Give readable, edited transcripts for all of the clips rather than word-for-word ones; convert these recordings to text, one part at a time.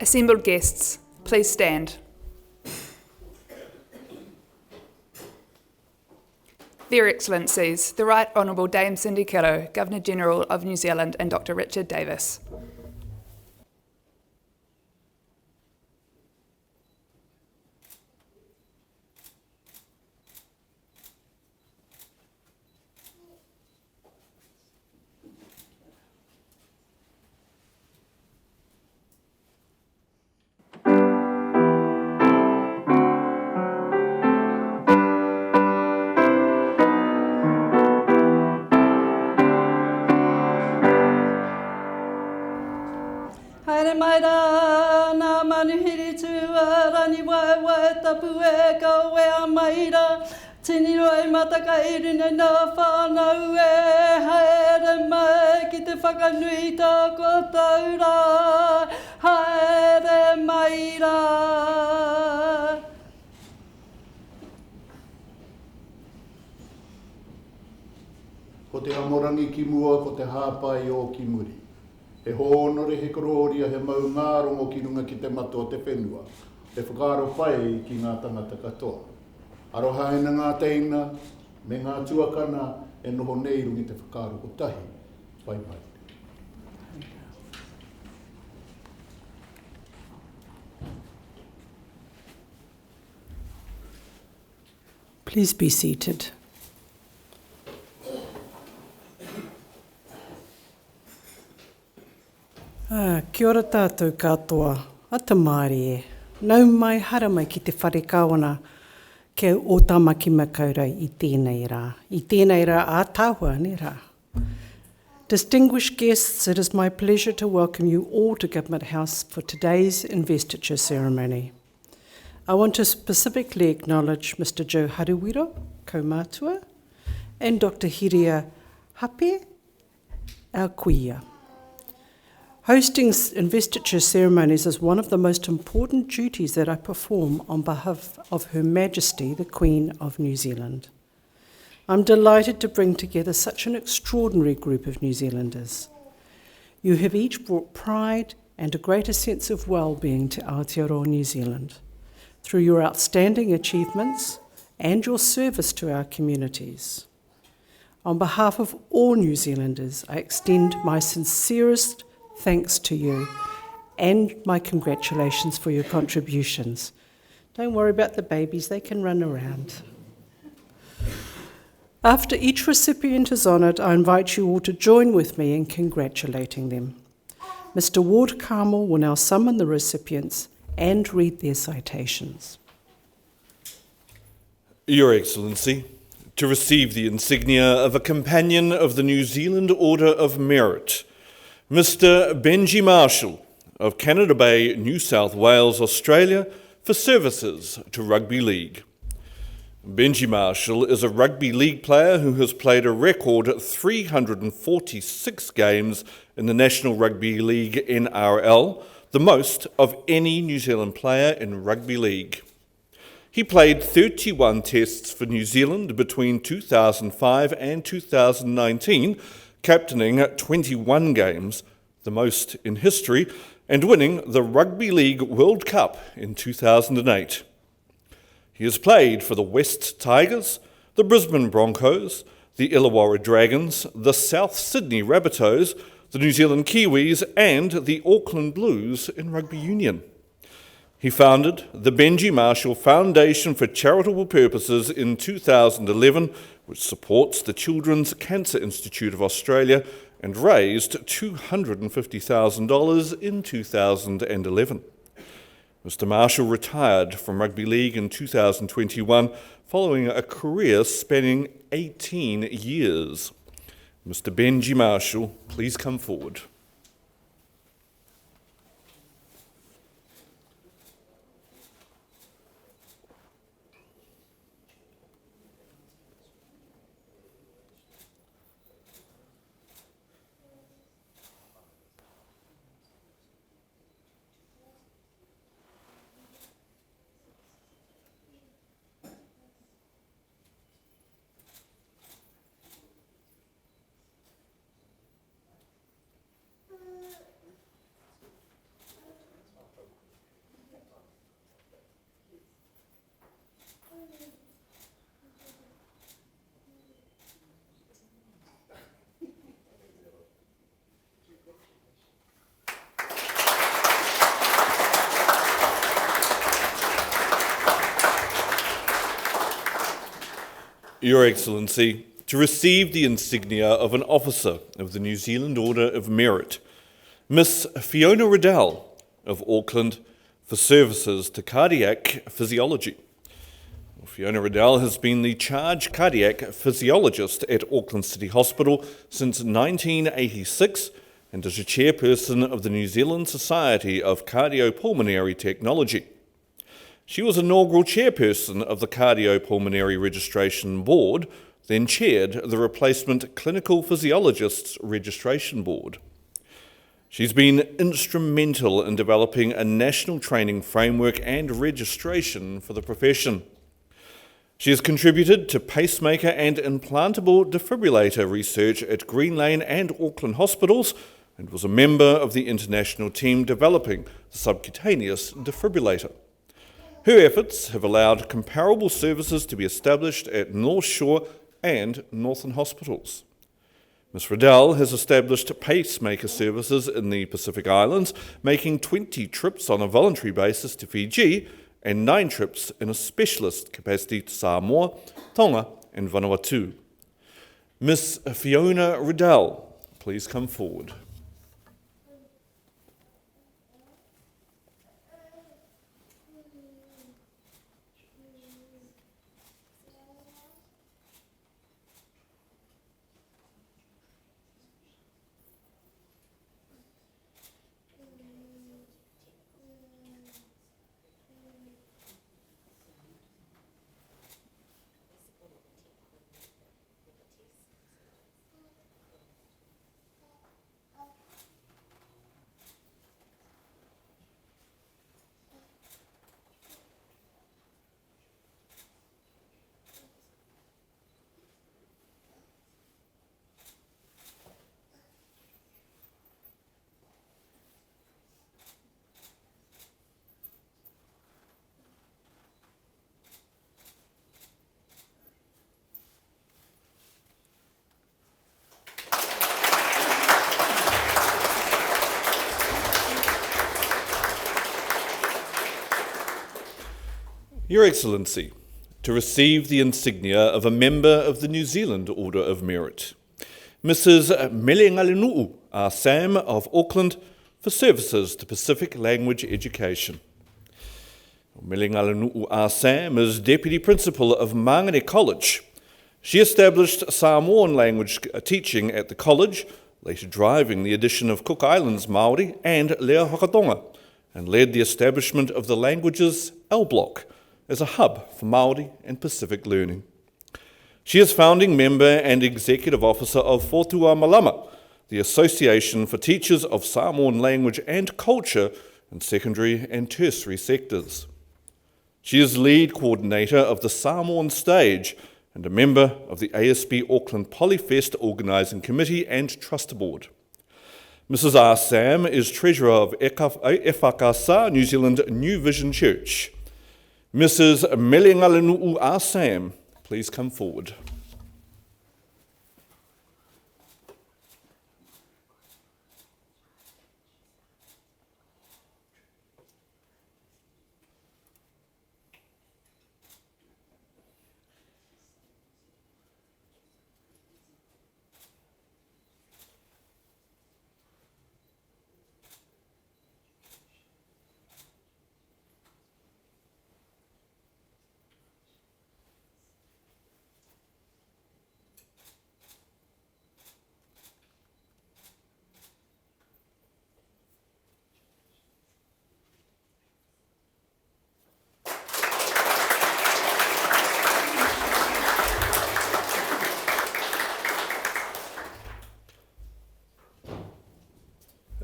Assembled guests, please stand. Their Excellencies, the Right Honourable Dame Cindy Kiro, Governor-General of New Zealand, and Dr. Richard Davis. Haere mai rā, nā manuhiri tū rani wai tapu e ka wea mai rā. Tini roi mataka i rina nā whānau e haere mai ki te whakanui tā koutou rā. Haere mai rā. Ko te amorangi ki mua, ko te hāpai o ki muri. He honore, he kororia, he maungarongo ki runga ki te matua te whenua. He whakaro pai ki ngā tangata katoa. Aroha ina ngā teina, me ngā tuakana, e noho nei rungi te whakaro ko tahi. Pai pai. Please be seated. Kia ora tātou katoa, ata maari e. Nau mai hara mai ki te whare kawana ke o tamaki makaurau i tēnei rā. I tēnei rā a tāua ne rā. Distinguished guests, it is my pleasure to welcome you all to Government House for today's investiture ceremony. I want to specifically acknowledge Mr. Joe Haruwira, Kaumātua, and Dr. Hiria Hape, our kuia. Hosting investiture ceremonies is one of the most important duties that I perform on behalf of Her Majesty, the Queen of New Zealand. I'm delighted to bring together such an extraordinary group of New Zealanders. You have each brought pride and a greater sense of well-being to Aotearoa New Zealand through your outstanding achievements and your service to our communities. On behalf of all New Zealanders, I extend my sincerest thanks to you and my congratulations for your contributions. Don't worry about the babies, they can run around. After each recipient is honoured, I invite you all to join with me in congratulating them. Mr. Ward Carmel will now summon the recipients and read their citations. Your Excellency, to receive the insignia of a Companion of the New Zealand Order of Merit, Mr. Benji Marshall of Canada Bay, New South Wales, Australia, for services to rugby league. Benji Marshall is a rugby league player who has played a record 346 games in the National Rugby League NRL, the most of any New Zealand player in rugby league. He played 31 tests for New Zealand between 2005 and 2019, captaining 21 games, the most in history, and winning the Rugby League World Cup in 2008. He has played for the West Tigers, the Brisbane Broncos, the Illawarra Dragons, the South Sydney Rabbitohs, the New Zealand Kiwis, and the Auckland Blues in rugby union. He founded the Benji Marshall Foundation for Charitable Purposes in 2011, which supports the Children's Cancer Institute of Australia, and raised $250,000 in 2011. Mr. Marshall retired from rugby league in 2021 following a career spanning 18 years. Mr. Benji Marshall, please come forward. Your Excellency, to receive the insignia of an officer of the New Zealand Order of Merit, Miss Fiona Riddell of Auckland for services to cardiac physiology. Fiona Riddell has been the charge cardiac physiologist at Auckland City Hospital since 1986 and is a chairperson of the New Zealand Society of Cardiopulmonary Technology. She was inaugural chairperson of the Cardiopulmonary Registration Board, then chaired the replacement Clinical Physiologists Registration Board. She's been instrumental in developing a national training framework and registration for the profession. She has contributed to pacemaker and implantable defibrillator research at Green Lane and Auckland hospitals and was a member of the international team developing the subcutaneous defibrillator. Her efforts have allowed comparable services to be established at North Shore and Northern hospitals. Ms. Riddell has established pacemaker services in the Pacific Islands, making 20 trips on a voluntary basis to Fiji and 9 trips in a specialist capacity to Samoa, Tonga and Vanuatu. Ms. Fiona Riddell, please come forward. Your Excellency, to receive the insignia of a member of the New Zealand Order of Merit, Mrs. Melengalenuu Sam of Auckland for services to Pacific Language Education. Melengalenuu Sam is Deputy Principal of Mangere College. She established Samoan language teaching at the college, later driving the addition of Cook Islands Māori and Leo Hakatonga, and led the establishment of the Languages L Block as a hub for Māori and Pacific learning. She is founding member and executive officer of Fotua Malama, the Association for Teachers of Samoan Language and Culture in secondary and tertiary sectors. She is lead coordinator of the Samoan Stage and a member of the ASB Auckland Polyfest Organising Committee and Trust Board. Mrs. R. Sam is treasurer of Efakasa, New Zealand New Vision Church. Mrs. Melengalenuu Sam, please come forward.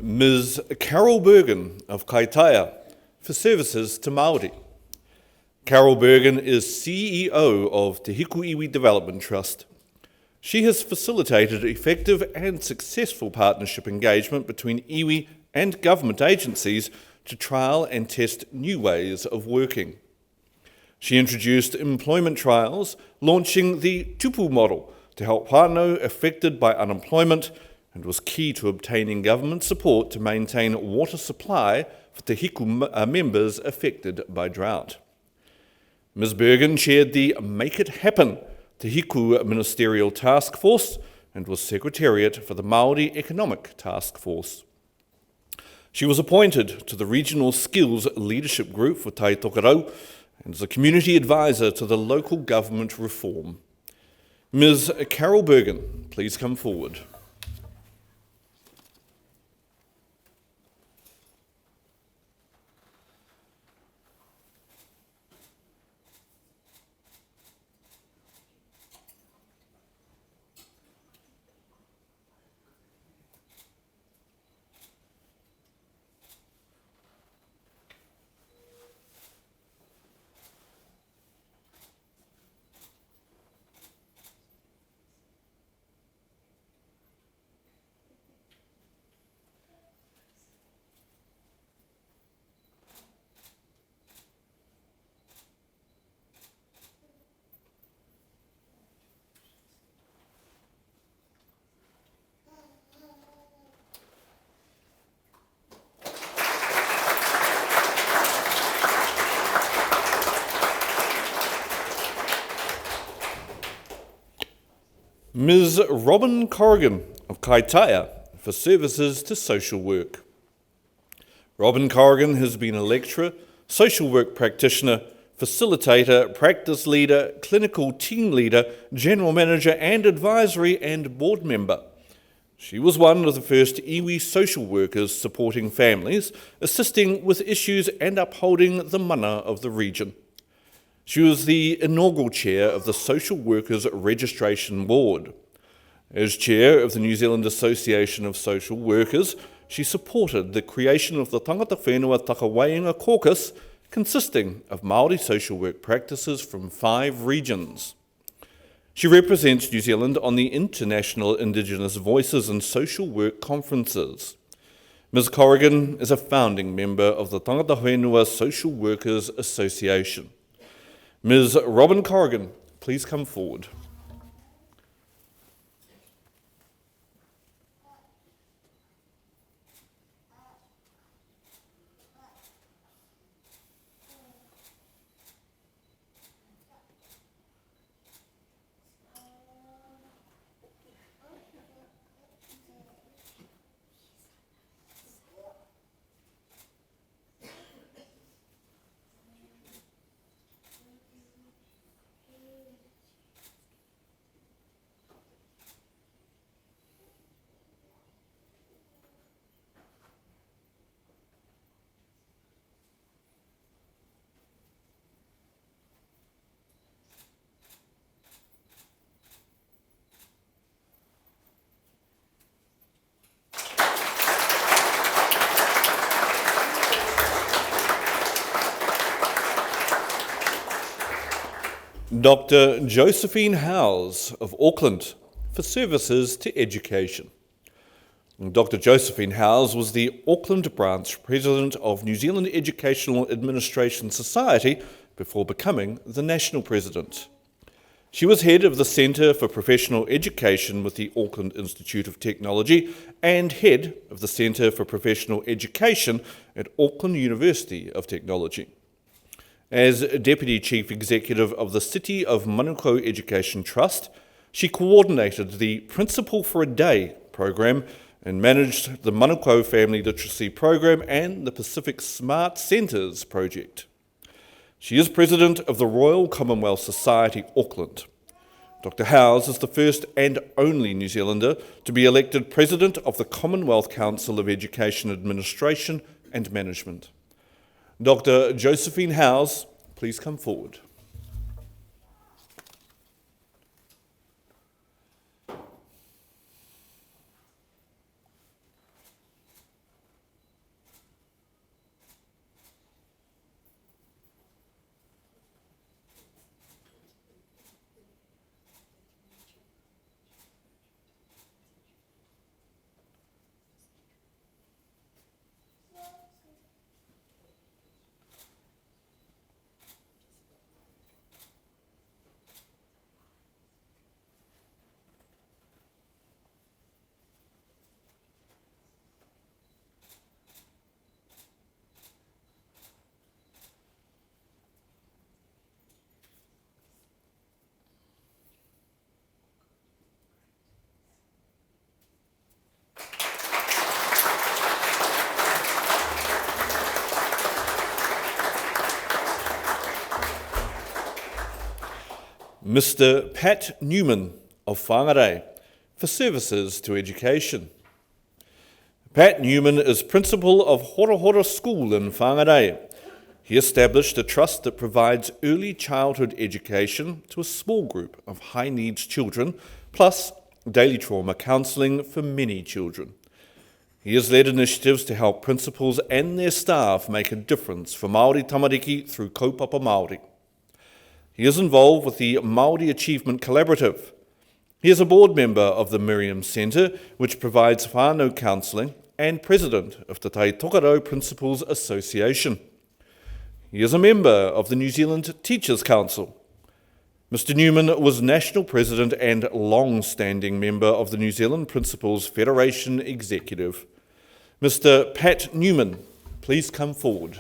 Ms. Carol Bergen of Kaitaia for services to Māori. Carol Bergen is CEO of Te Hiku Iwi Development Trust. She has facilitated effective and successful partnership engagement between iwi and government agencies to trial and test new ways of working. She introduced employment trials, launching the tupu model to help whānau affected by unemployment, and was key to obtaining government support to maintain water supply for Te Hiku members affected by drought. Ms. Bergen chaired the Make It Happen, Te Hiku Ministerial Task Force and was Secretariat for the Māori Economic Task Force. She was appointed to the Regional Skills Leadership Group for Tai Tokerau and is a community advisor to the local government reform. Ms. Carol Bergen, please come forward. Ms. Robin Corrigan of Kaitaia for services to social work. Robin Corrigan has been a lecturer, social work practitioner, facilitator, practice leader, clinical team leader, general manager and advisory and board member. She was one of the first iwi social workers supporting families, assisting with issues and upholding the mana of the region. She was the inaugural chair of the Social Workers Registration Board. As chair of the New Zealand Association of Social Workers, she supported the creation of the Tangata Whenua Takawaenga Caucus, consisting of Māori social work practices from 5 regions. She represents New Zealand on the International Indigenous Voices and Social Work Conferences. Ms. Corrigan is a founding member of the Tangata Whenua Social Workers Association. Ms. Robin Corrigan, please come forward. Dr. Josephine Howes of Auckland for services to education. Dr. Josephine Howes was the Auckland branch president of New Zealand Educational Administration Society before becoming the national president. She was head of the Centre for Professional Education with the Auckland Institute of Technology and head of the Centre for Professional Education at Auckland University of Technology. As Deputy Chief Executive of the City of Manukau Education Trust, she coordinated the Principal for a Day program and managed the Manukau Family Literacy Program and the Pacific Smart Centres project. She is President of the Royal Commonwealth Society, Auckland. Dr. Howes is the first and only New Zealander to be elected President of the Commonwealth Council of Education Administration and Management. Dr. Josephine Howes, please come forward. Mr. Pat Newman of Whangarei for services to education. Pat Newman is principal of Hora School in Whangarei. He established a trust that provides early childhood education to a small group of high-needs children, plus daily trauma counselling for many children. He has led initiatives to help principals and their staff make a difference for Māori tamariki through kaupapa Māori. He is involved with the Māori Achievement Collaborative. He is a board member of the Miriam Centre, which provides whānau counselling, and president of the Tai Tokarau Principals Association. He is a member of the New Zealand Teachers' Council. Mr. Newman was national president and long-standing member of the New Zealand Principals Federation Executive. Mr. Pat Newman, please come forward.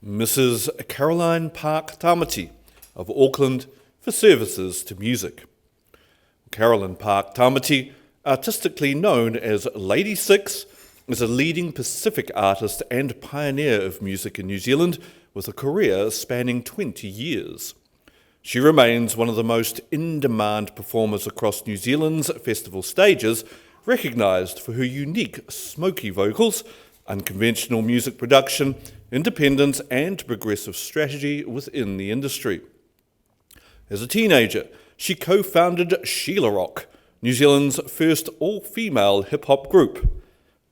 Mrs. Caroline Park Tamati of Auckland for services to music. Caroline Park Tamati, artistically known as Lady Six, is a leading Pacific artist and pioneer of music in New Zealand with a career spanning 20 years. She remains one of the most in-demand performers across New Zealand's festival stages, recognised for her unique smoky vocals, unconventional music production, independence and progressive strategy within the industry. As a teenager, she co-founded Sheila Rock, New Zealand's first all-female hip-hop group.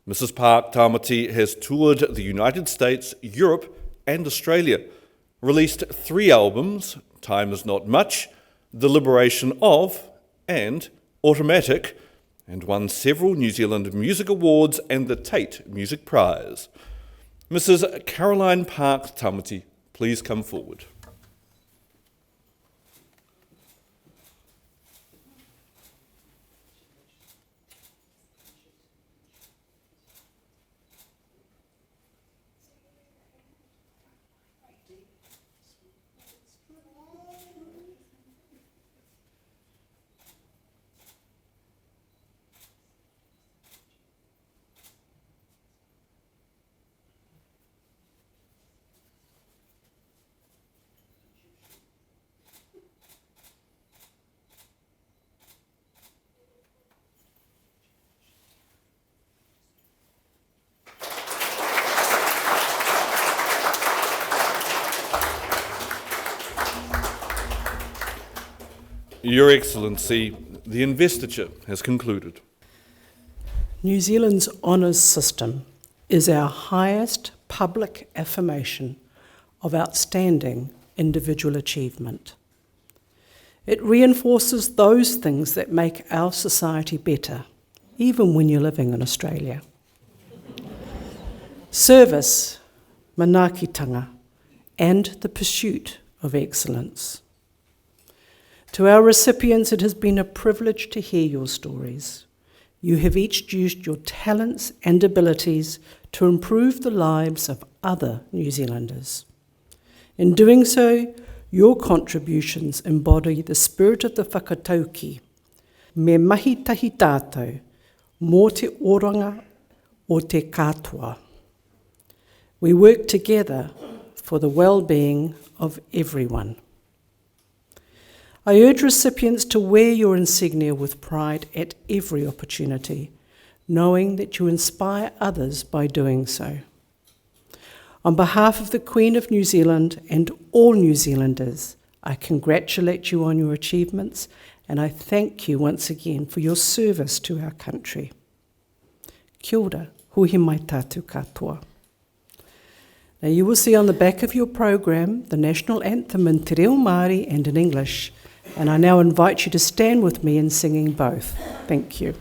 Mrs. Park Tamati has toured the United States, Europe and Australia, released 3 albums, Time Is Not Much, The Liberation Of and Automatic, and won several New Zealand Music Awards and the Tate Music Prize. Mrs. Caroline Park Tamati, please come forward. Your Excellency, the investiture has concluded. New Zealand's honours system is our highest public affirmation of outstanding individual achievement. It reinforces those things that make our society better, even when you're living in Australia. Service, manaakitanga, and the pursuit of excellence. To our recipients, it has been a privilege to hear your stories. You have each used your talents and abilities to improve the lives of other New Zealanders. In doing so, your contributions embody the spirit of the whakatauki, me mahi tahi tātou, mō te oranga o te katoa. We work together for the well-being of everyone. I urge recipients to wear your insignia with pride at every opportunity, knowing that you inspire others by doing so. On behalf of the Queen of New Zealand and all New Zealanders, I congratulate you on your achievements and I thank you once again for your service to our country. Kia ora, huhi mai tātou katoa. Now you will see on the back of your program the national anthem in Te Reo Māori and in English, and I now invite you to stand with me in singing both. Thank you.